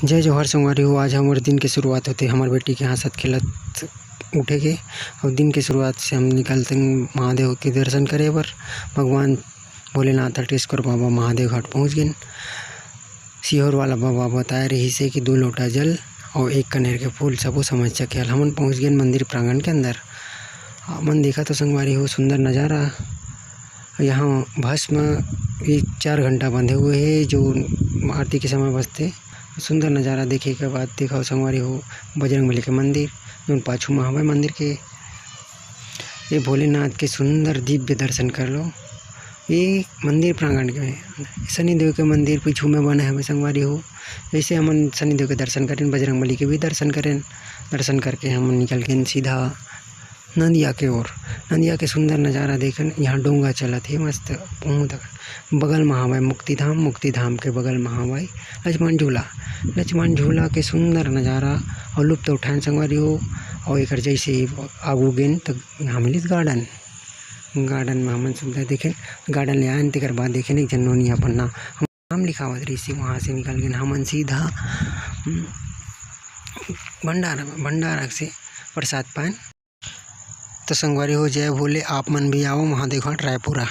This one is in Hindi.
जय जोहर संगवारी हो। आज हमारे दिन की शुरुआत होते हमारे बेटी के हंसत खेलत उठेगे और दिन की शुरुआत से हम निकलते महादेव के दर्शन करे बर। भगवान भोलेनाथ हटेश्वर बाबा महादेव घाट पहुँच गए। सिहोर वाला बाबा बताए रही से कि 2 लोटा जल और 1 कनेर के फूल सबो समझ सके। हमन पहुँच गए मंदिर प्रांगण के अंदर। मन देखा तो संगवारी हो सुंदर नज़ारा। यहाँ भस्म 4 घंटा बंधे हुए हैं जो आरती के समय बजते। सुंदर नज़ारा देखे के बाद देखा संगवारी हो बजरंगबली के मंदिर जो पाछू में हवे मंदिर के। ये भोलेनाथ के सुंदर दिव्य दर्शन कर लो। ये मंदिर प्रांगण के शनिदेव के मंदिर पीछू में बने हमें संगवारी हो। जैसे हम शनिदेव के दर्शन करें बजरंगबली के भी दर्शन करें। दर्शन करके हम निकल गए सीधा नदिया के ओर। नदिया के सुंदर नज़ारा देखन। यहाँ डोंगा चलत है मस्त बगल में हवाई मुक्तिधाम के बगल में हवाई लक्ष्मण झूला के सुंदर नज़ारा और लुप्त उठान संगवारी हो। और एक जैसे आगू गेन तो यहाँ मिली गार्डन में हमन सुविधा देखें। गार्डन ले आए तेकर बाद देखें एक जन नोनी अपन नाम लिखावत रही से वहाँ से निकल गए हमन सीधा भंडारा से प्रसाद पान। तो संगवारी हो जय भोले। आप मन भी आओ महादेव घाट रायपुरा।